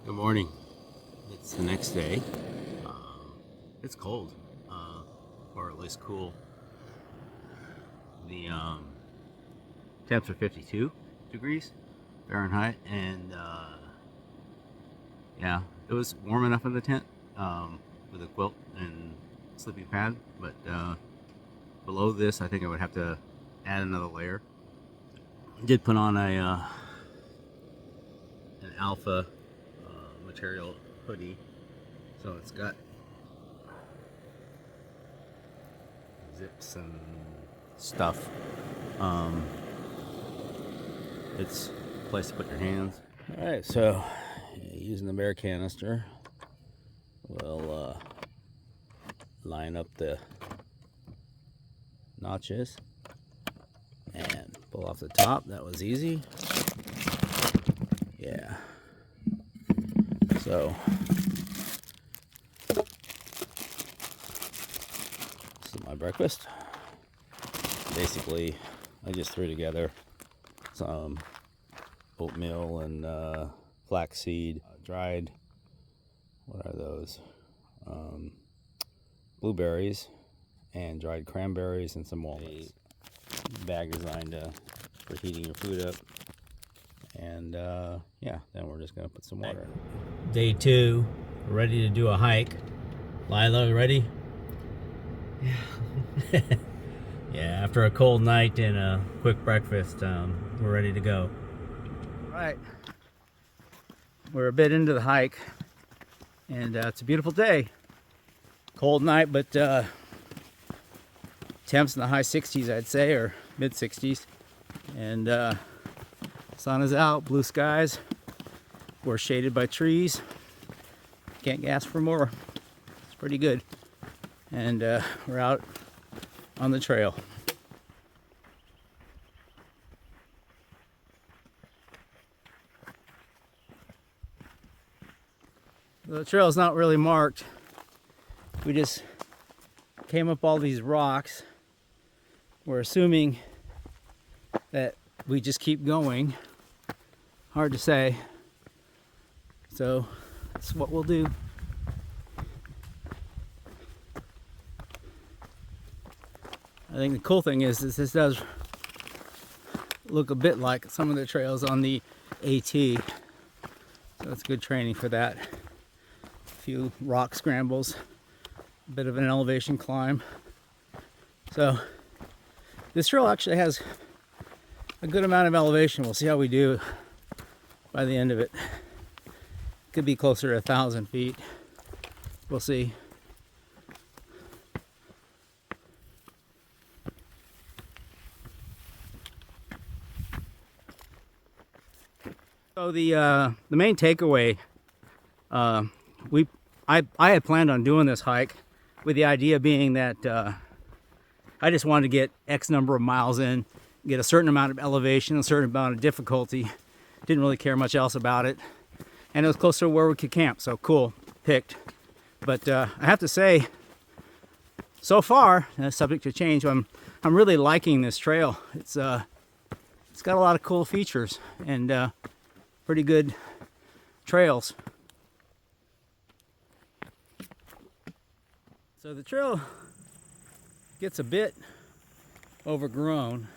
Good morning. It's the next day. It's cold, or at least cool. The temps are 52 degrees Fahrenheit, and yeah, it was warm enough in the tent with a quilt and sleeping pad, but below this, I think I would have to add another layer. I did put on an alpha material hoodie, so it's got zips and stuff. It's a place to put your hands. All right, so using the bear canister, we'll line up the notches and pull off the top. That was easy. Yeah. So this is my breakfast. Basically, I just threw together some oatmeal and flaxseed, dried, what are those? Blueberries and dried cranberries and some walnuts. A bag designed for heating your food up. And yeah, then we're just gonna put some water in. Day 2, we're ready to do a hike. Lila, ready? Yeah. Yeah, after a cold night and a quick breakfast, we're ready to go. All right, we're a bit into the hike, and it's a beautiful day. Cold night, but temps in the high 60s, I'd say, or mid 60s, and sun is out, blue skies. We're shaded by trees. Can't ask for more. It's pretty good. And we're out on the trail. The trail is not really marked. We just came up all these rocks. We're assuming that we just keep going. Hard to say. So that's what we'll do. I think the cool thing is this does look a bit like some of the trails on the AT. So it's good training for that. A few rock scrambles, a bit of an elevation climb. So this trail actually has a good amount of elevation. We'll see how we do by the end of it. Could be closer to 1,000 feet. We'll see. So the main takeaway, I had planned on doing this hike with the idea being that I just wanted to get X number of miles in, get a certain amount of elevation, a certain amount of difficulty. Didn't really care much else about it. And it was close to where we could camp, so cool, picked. But I have to say, so far, subject to change, I'm really liking this trail. It's got a lot of cool features and pretty good trails. So the trail gets a bit overgrown.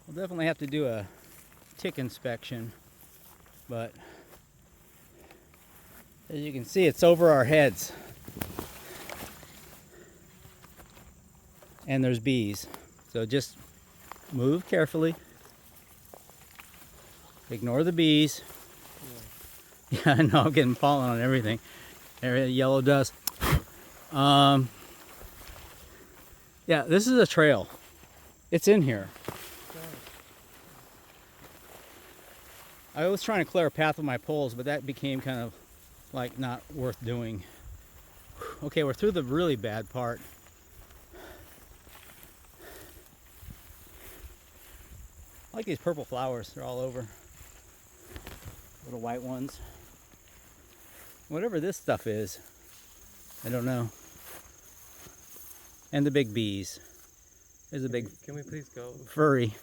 We'll definitely have to do a tick inspection, but as you can see, it's over our heads. And there's bees. So just move carefully. Ignore the bees. Yeah, I know, I'm getting pollen on everything. Yellow dust. Yeah, this is a trail. It's in here. I was trying to clear a path with my poles, but that became kind of like not worth doing. Okay, we're through the really bad part. I like these purple flowers, they're all over. Little white ones. Whatever this stuff is, I don't know. And the big bees. There's a big Can we please go? Furry.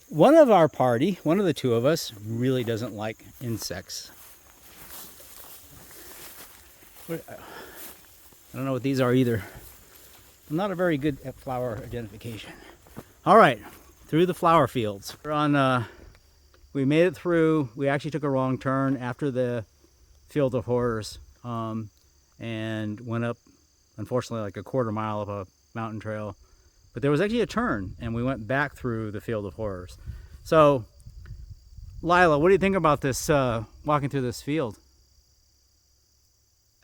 One of our party, one of the two of us, really doesn't like insects. I don't know what these are either. I'm not a very good at flower identification. All right, through the flower fields. We're on, we made it through. We actually took a wrong turn after the Field of Horrors and went up, unfortunately, like a quarter mile of a mountain trail. But there was actually a turn, and we went back through the Field of Horrors. So, Lila, what do you think about this, walking through this field?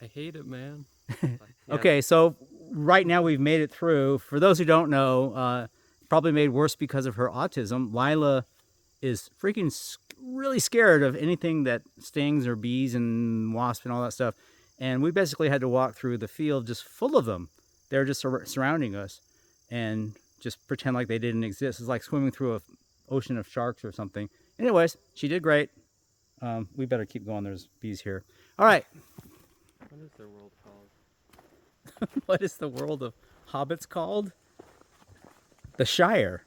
I hate it, man. Yeah. Okay, so right now we've made it through. For those who don't know, probably made worse because of her autism. Lila is freaking really scared of anything that stings or bees and wasps and all that stuff. And we basically had to walk through the field just full of them. They're just surrounding us and just pretend like they didn't exist. It's like swimming through an ocean of sharks or something. Anyways, she did great. We better keep going. There's bees here. All right. What is their world called? What is the world of hobbits called? The Shire.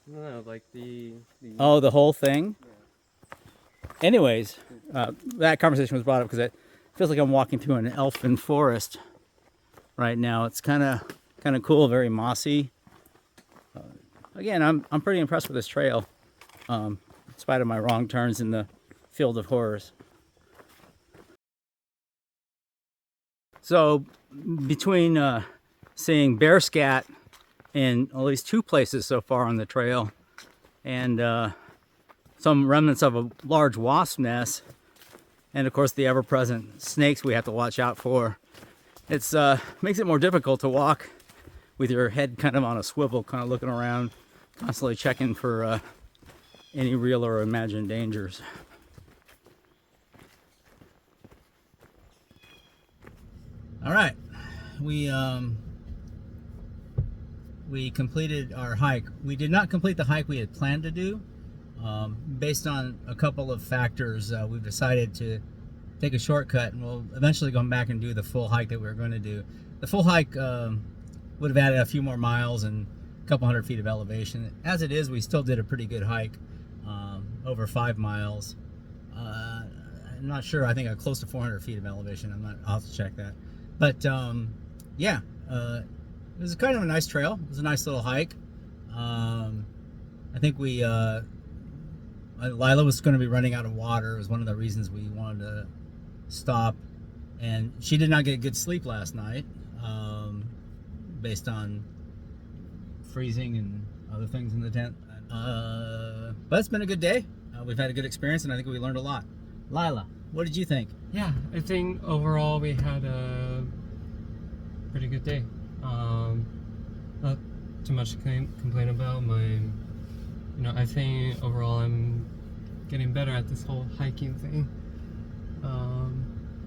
No, like the Oh, the whole thing? Yeah. Anyways, that conversation was brought up because it feels like I'm walking through an elfin forest right now. It's kind of cool, very mossy. Again, I'm pretty impressed with this trail, in spite of my wrong turns in the Field of Horrors. So, between seeing bear scat in at least 2 places so far on the trail, and some remnants of a large wasp nest, and of course the ever-present snakes we have to watch out for, it's makes it more difficult to walk with your head kind of on a swivel, kind of looking around, constantly checking for any real or imagined dangers. All right, we completed our hike. We did not complete the hike we had planned to do. Based on a couple of factors, we've decided to take a shortcut, and we'll eventually come back and do the full hike that we were going to do. The full hike would have added a few more miles and a couple hundred feet of elevation. As it is, we still did a pretty good hike, over 5 miles. I'm not sure. I think close to 400 feet of elevation. I'll have to check that. But yeah, it was kind of a nice trail. It was a nice little hike. I think Lila was going to be running out of water. It was one of the reasons we wanted to stop. And she did not get good sleep last night, based on freezing and other things in the tent. But it's been a good day. We've had a good experience, and I think we learned a lot. Lila, what did you think? Yeah, I think overall we had a pretty good day. Not too much to complain about. I think overall I'm getting better at this whole hiking thing,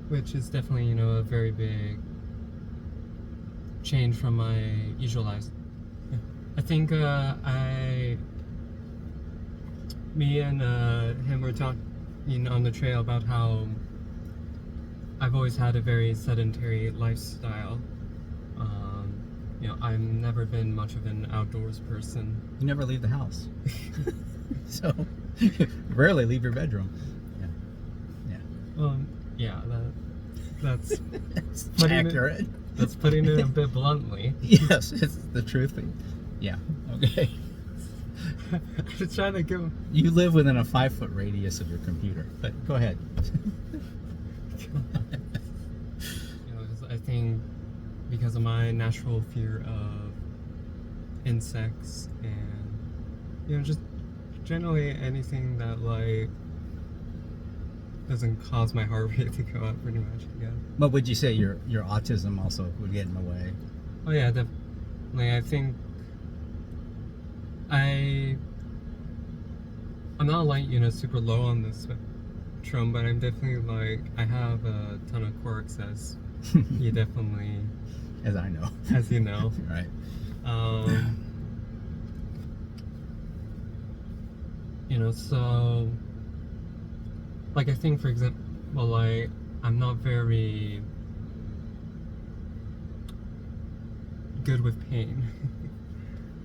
which is definitely, a very big change from my usual life. I think me and him were talking on the trail about how I've always had a very sedentary lifestyle. I've never been much of an outdoors person. You never leave the house. So, you rarely leave your bedroom. Yeah. That's accurate. That's putting it a bit bluntly. Yes, it's the truth. Yeah, okay. I was trying to give... You live within a 5-foot radius of your computer, but go ahead. I think because of my natural fear of insects and, just generally anything that, doesn't cause my heart rate to go up, pretty much, yeah. But would you say your autism also would get in the way? Oh yeah, definitely. I think I'm not super low on the spectrum, but I'm definitely I have a ton of quirks, as you definitely, as I know, as you know, right? So I think, for example, I'm not very good with pain.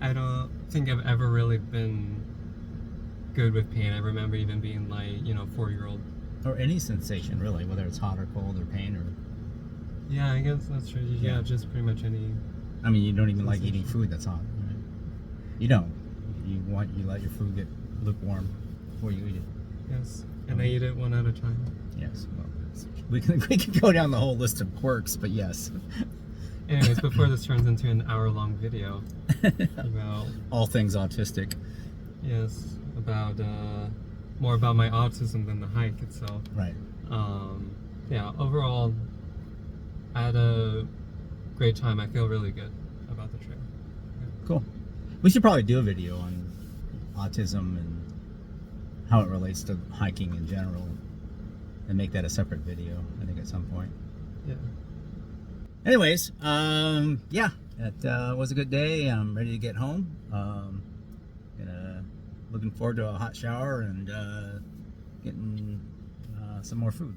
I don't think I've ever really been good with pain. I remember even being 4-year-old or any sensation really, whether it's hot or cold or pain or. Yeah, I guess that's true. Yeah, just pretty much any. I mean, you don't even like eating food that's hot. Right? You don't. You let your food get lukewarm before you eat it. Yes, and I eat it one at a time. Yes. Well, we can go down the whole list of quirks, but yes. Anyways, before this turns into an hour-long video about all things autistic. Yes, about more about my autism than the hike itself. Right. Yeah. Overall, I had a great time. I feel really good about the trip. Yeah. Cool. We should probably do a video on autism and how it relates to hiking in general, and make that a separate video, I think, at some point. Yeah. Anyways, yeah, it was a good day. I'm ready to get home. Looking forward to a hot shower and getting some more food.